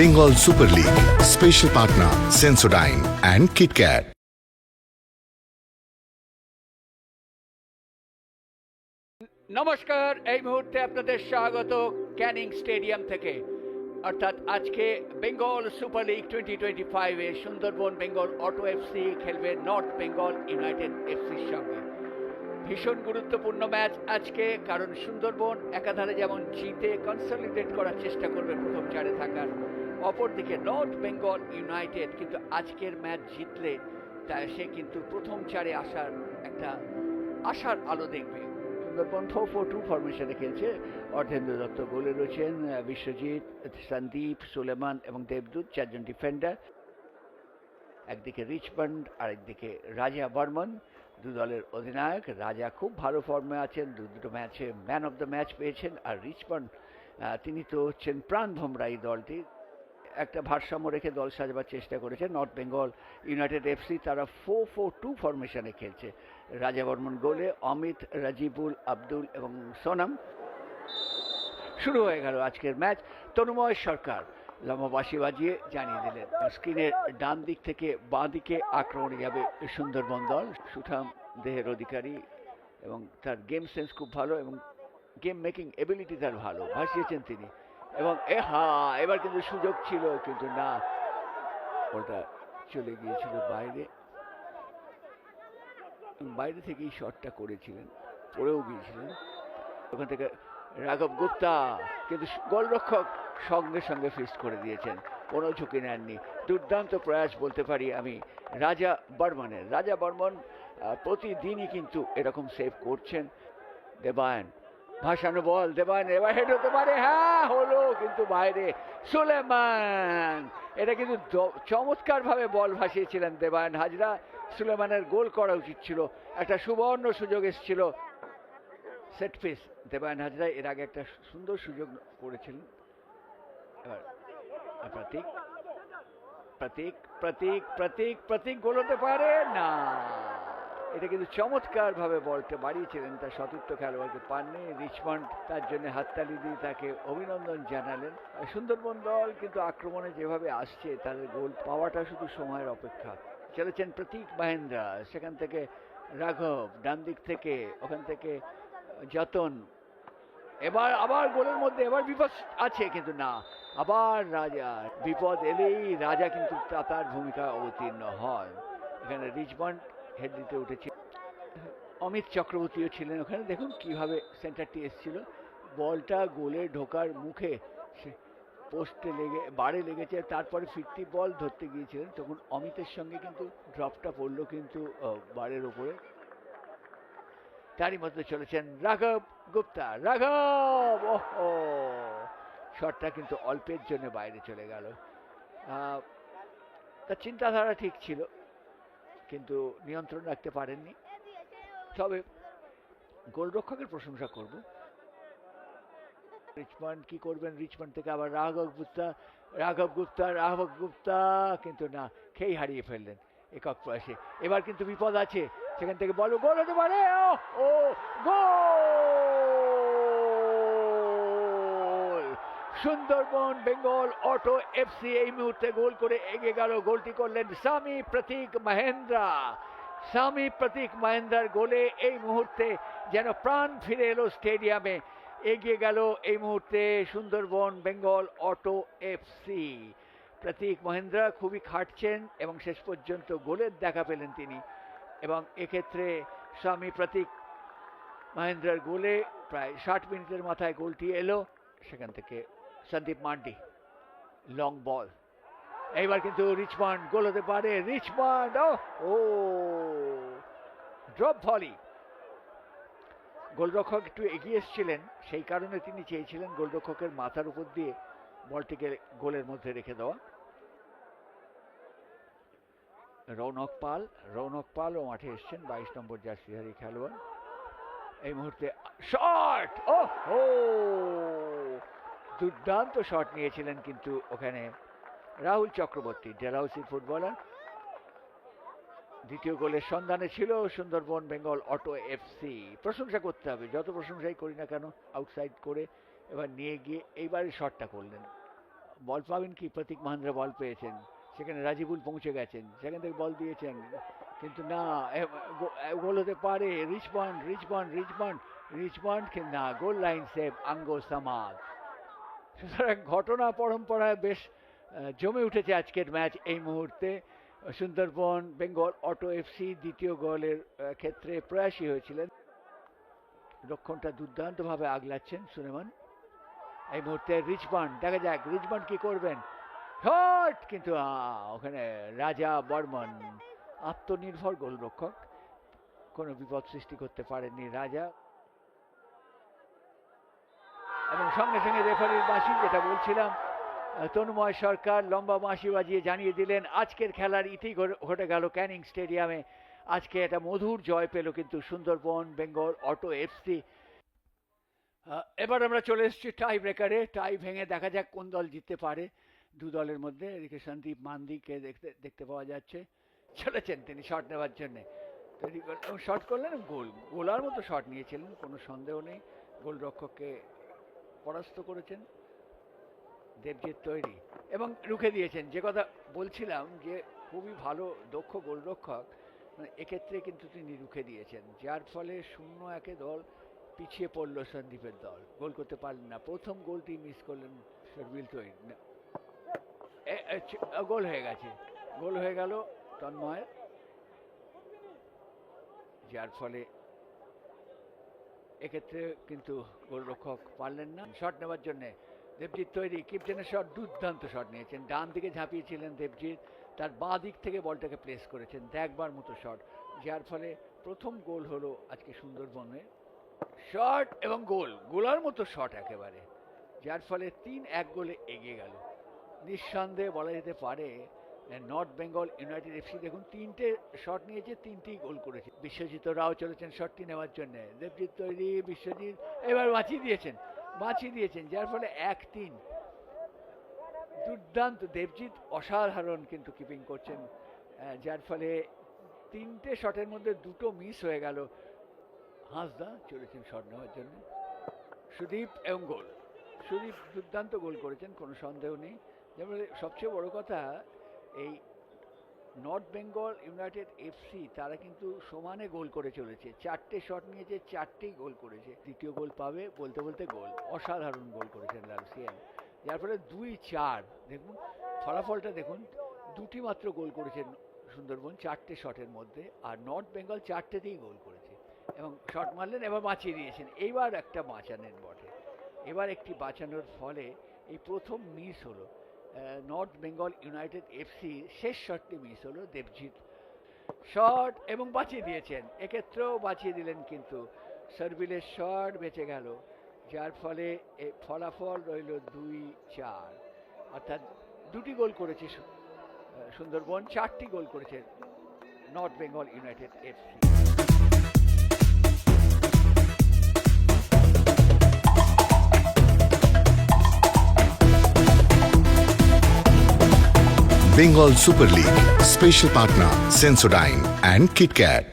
Bengal Super League. Special partner Sensodyne and KitKat. নমস্কার, এই মুহূর্তে আপনাদের স্বাগত ক্যানিং স্টেডিয়াম থেকে। অর্থাৎ আজকে বেঙ্গল সুপার লিগ 2025-এ সুন্দরবন বেঙ্গল অটো এফসি খেলবে নর্থ বেঙ্গল ইউনাইটেড এফসির সঙ্গে। ভীষণ গুরুত্বপূর্ণ ম্যাচ আজকে, কারণ সুন্দরবন একাধারে যেমন জিতে কনসলিডেট করার চেষ্টা করবে প্রথম চারে থাকার, অপরদিকে নর্থ বেঙ্গল ইউনাইটেড কিন্তু আজকের ম্যাচ জিতলে সে কিন্তু প্রথম চারে আসার একটা আশার আলো দেখবে। সুন্দরবন 4-4-2 ফরমেশনে খেলছে। অর্ধেন্দ্র দত্ত গোলে রয়েছেন, বিশ্বজিৎ, সন্দীপ, সুলেমান এবং দেবদূত চারজন ডিফেন্ডার। একদিকে রিচমন্ড, আরেকদিকে রাজা বর্মন, দু দলের অধিনায়ক। রাজা খুব ভালো ফর্মে আছেন, দুটো ম্যাচে ম্যান অফ দ্য ম্যাচ পেয়েছেন। আর রিচমন্ড তিনি তো হচ্ছেন প্রাণ ভোমরা এই দলটি। একটা ভারসাম্য রেখে দল সাজাবার চেষ্টা করেছে নর্থ বেঙ্গল ইউনাইটেড এফসি। তারা 4-4-2 ফরমেশনে খেলছে। রাজা বর্মন গোলে, অমিত, রাজিবুল, আব্দুল এবং সোনাম। শুরু হয়ে গেল আজকের ম্যাচ। তনুময় সরকার লম্বা বাঁশি বাজিয়ে জানিয়ে দিলেন স্ক্রিনের ডান দিক থেকে বাঁ দিকে আক্রমণে যাবে সুন্দরবন দল। সুঠাম দেহের অধিকারী এবং তার গেম সেন্স খুব ভালো এবং গেম মেকিং এবিলিটি তার ভালো, ভাসিয়েছেন তিনি। এবং এবার কিন্তু সুযোগ ছিল, কিন্তু না, ওটা চলে গিয়েছিল বাইরে। বাইরে থেকেই শটটা করেছিলেন, পড়েও গিয়েছিলেন। ওখান থেকে রাঘব গুপ্তা কিন্তু গোলরক্ষক সঙ্গে সঙ্গে ফিস্ট করে দিয়েছেন, কোনো ঝুঁকি নেননি। দুর্দান্ত প্রয়াস বলতে পারি আমি রাজা বর্মনের। রাজা বর্মন প্রতিদিনই কিন্তু এরকম সেভ করছেন। দেবায়ন, ভাসানো বল, দেবায়ন এবার হেড হতে পারে, হ্যাঁ হলো, কিন্তু বাইরে। সুলেমান, এটা কিন্তু চমৎকার ভাবে বল ভাসিয়েছিলেন দেবায়ন হাজরা। সুলেমানের গোল করা উচিত ছিল, একটা সুবর্ণ সুযোগ এসেছিল। সেট পিস দেবায়ন হাজরা এর আগে একটা সুন্দর সুযোগ করেছিলেন। এবার প্রতীক প্রতীক প্রতীক প্রতীক প্রতীক গোল হতে পারে না। এটা কিন্তু চমৎকার ভাবে বলটা বাড়িয়েছিলেন, তার সতীর্থ খেলোয়াড়কে পাননি। রিচমন্ড তার জন্য হাততালি দিয়ে তাকে অভিনন্দন জানালেন। সুন্দরবন দল কিন্তু আক্রমণে যেভাবে আসছে, তাদের গোল পাওয়াটা শুধু সময়ের অপেক্ষা। চলেছেন প্রতীক মহেন্দ্রা, সেখান থেকে রাঘব, ডান দিক থেকে ওখান থেকে যতন। এবার আবার গোলের মধ্যে এবার বিপদ আছে, কিন্তু না, আবার রাজা। বিপদ এলেই রাজা কিন্তু তার ভূমিকা অবতীর্ণ হয়। এখানে রিচমন্ড হেড দিতে উঠেছে, অমিত চক্রবর্তীও ছিলেন ওখানে। দেখুন কিভাবে সেন্টারটি এসেছিল, বলটা গোলে ঢোকার মুখে পোস্টে বারে লেগেছে, তারপরে ফিরতি বল ধরতে গিয়েছিলেন, তখন অমিতের সঙ্গে কিন্তু ড্রপটা পড়লো কিন্তু বারের ওপরে। তারই মধ্যে চলেছেন রাঘব গুপ্তা। রাঘব, ওহো, শটটা কিন্তু অল্পের জন্য বাইরে চলে গেল। তার চিন্তাধারা ঠিক ছিল, কিন্তু নিয়ন্ত্রণ রাখতে পারেননি। তবে গোলরক্ষকের প্রশংসা করব। রিচমন্ড কি করবেন, রিচমন্ড থেকে আবার রাঘব গুপ্তা কিন্তু না, খেই হারিয়ে ফেললেন একক প্রয়াসে। এবার কিন্তু বিপদ আছে, সেখান থেকে বল, গোল হতে পারে। ও গোল! সুন্দরবন বেঙ্গল অটো এফসি এই মুহূর্তে গোল করে এগিয়ে গেল। গোলটি করলেন স্বামী প্রতীক মহেন্দ্রা। স্বামী প্রতীক মহেন্দ্রার গোলে এই মুহূর্তে যেন প্রাণ ফিরে এলো স্টেডিয়ামে। এগিয়ে গেল এই মুহূর্তে সুন্দরবন বেঙ্গল অটো এফসি। প্রতীক মহেন্দ্রা খুবই খাটছেন এবং শেষ পর্যন্ত গোলের দেখা পেলেন তিনি। এবং এক্ষেত্রে স্বামী প্রতীক মহেন্দ্রার গোলে প্রায় 60 মিনিটের মাথায় গোলটি এলো। সেখান থেকে সন্দীপ মান্ডি, লং বল। এইবার কিন্তু রিচমন্ড, গোল হতে পারে। রিচমন্ড, ও ড্রপ ভলি। গোলরক্ষক একটু এগিয়ে এসেছিলেন, সেই কারণে তিনি চেয়েছিলেন গোলরক্ষকের মাথার উপর দিয়ে বলটিকে গোলের মধ্যে রেখে দেওয়া। রৌনক পালও মাঠে এসছেন, 22 নম্বর জার্সিধারী খেলোয়াড়। এই মুহূর্তে শট, দুর্দান্ত শট নিয়েছিলেন কিন্তু ওখানে রাহুল চক্রবর্তী, ডেলহাউসির ফুটবলার। দ্বিতীয় গোলের সন্ধানে ছিল সুন্দরবন বেঙ্গল অটো এফসি। প্রশংসা করতে হবে, যত প্রশংসাই করি না কেন, আউটসাইড করে এবার নিয়ে গিয়ে এইবারে শটটা করলেন। বল পাবেন কি, প্রতীক মাহান্দ্রা বল পেয়েছেন, সেখানে রাজিবুল পৌঁছে গেছেন, সেখান থেকে বল দিয়েছেন, কিন্তু না, গোল হতে পারে। রিচমন্ড কিন্তু না, গোল লাইন সেভ আঙ্গো সামাদ। সুতরাং ঘটনা পরম্পরায় বেশ জমে উঠেছে আজকের ম্যাচ এই মুহূর্তে। সুন্দরবন বেঙ্গল অটো এফসি দ্বিতীয় গোলের ক্ষেত্রে প্রয়াসী হয়েছিলেন। রক্ষণটা দুর্দান্তভাবে আগলাচ্ছেন সুলেমান। এই মুহূর্তে রিচমন্ড, দেখা যাক রিচমন্ড কি করবেন। শট, কিন্তু ওখানে রাজা বর্মন, আত্মনির্ভর গোলরক্ষক, কোনো বিপদ সৃষ্টি করতে পারেননি রাজা। এবং সঙ্গে সঙ্গে রেফারির বাঁশি, যেটা বলছিলাম, তনুময় সরকার লম্বা বাঁশি বাজিয়ে জানিয়ে দিলেন আজকের খেলার ইতি ঘটে গেল ক্যানিং স্টেডিয়ামে। আজকে একটা মধুর জয় পেল কিন্তু সুন্দরবন বেঙ্গল অটো এফসি। এবার আমরা চলে এসেছি টাই ব্রেকারে। টাই ভেঙে দেখা যাক কোন দল জিততে পারে দু দলের মধ্যে। এদিকে সন্দীপ মান্দিকে দেখতে পাওয়া যাচ্ছে, চলেছেন তিনি শট নেওয়ার জন্যে, তৈরি শট করলেন, গোলার মতো শট নিয়েছিলেন, কোনো সন্দেহ নেই। গোলরক্ষককে পরাস্ত করেছেন দেবজিৎ তৈরি এবং রুখে দিয়েছেন। যে কথা বলছিলাম যে খুবই ভালো দক্ষ গোলরক্ষক, মানে এক্ষেত্রে কিন্তু তিনি রুখে দিয়েছেন, যার ফলে 0-1 দল পিছিয়ে পড়ল। সন্দীপের দল গোল করতে পারলেন না, প্রথম গোলটি মিস করলেন শর্বিল তৈরি। গোল হয়ে গেল তন্ময়, যার ফলে এক্ষেত্রে কিন্তু গোলরক্ষক পারলেন না শট নেওয়ার জন্য। দেবজিৎ তৈরি, কিপটেনের শট, দুর্দান্ত শট নিয়েছেন, ডান দিকে ঝাঁপিয়েছিলেন দেবজিৎ, তার বাঁ দিক থেকে বলটাকে প্লেস করেছেন, দেখবার মতো শট, যার ফলে প্রথম গোল হলো আজকে সুন্দরবনে। শট এবং গোলার মতো শট একেবারে, যার ফলে 3-1 গোলে এগিয়ে গেল। নিঃসন্দেহে বলা যেতে পারে নর্থ বেঙ্গল ইউনাইটেড এফসি দেখুন 3টে শট নিয়েছে, 3টি গোল করেছে। বিশ্বজিৎ রাও চলেছেন শটটি নেওয়ার জন্য, দেবজিৎ তৈরি, বিশ্বজিৎ এবার বাঁচিয়ে দিয়েছেন, যার ফলে 1-3। দুর্দান্ত দেবজিৎ, অসাধারণ কিন্তু কিপিং করছেন, যার ফলে 3টে শটের মধ্যে 2টো মিস হয়ে গেল। হাঁসদা চলেছেন শট নেওয়ার জন্য, সুদীপ এবং গোল। সুদীপ দুর্দান্ত গোল করেছেন, কোনো সন্দেহ নেই। যেমন সবচেয়ে বড় কথা, এই নর্থ বেঙ্গল ইউনাইটেড এফসি তারা কিন্তু সমানে গোল করে চলেছে, 4টে শট নিয়েছে, 4টেই গোল করেছে। দ্বিতীয় গোল পাবে বলতে গোল, অসাধারণ গোল করেছেন লালসিয়ান, যার ফলে 2-4। দেখুন ফলাফলটা দেখুন, 2টি মাত্র গোল করেছেন সুন্দরবন 4টে শটের মধ্যে, আর নর্থ বেঙ্গল 4টেতেই গোল করেছে এবং শট মারলেন, এবার বাঁচিয়ে দিয়েছেন। এইবার একটা বাঁচানোর বটে, এবার একটি বাঁচানোর ফলে এই প্রথম মিস হলো নর্থ বেঙ্গল ইউনাইটেড এফসি, শেষ শটটি মিস হলো দেবজিৎ শট এবং বাঁচিয়ে দিয়েছেন। এক্ষেত্রেও বাঁচিয়ে দিলেন, কিন্তু সার্ভিলের শট বেঁচে গেল, যার ফলে ফলাফল রইল 2-4, অর্থাৎ 2টি গোল করেছে সুন্দরবন, 4টি গোল করেছে north Bengal United FC. Bengal Super League, special partner Sensodyne and KitKat.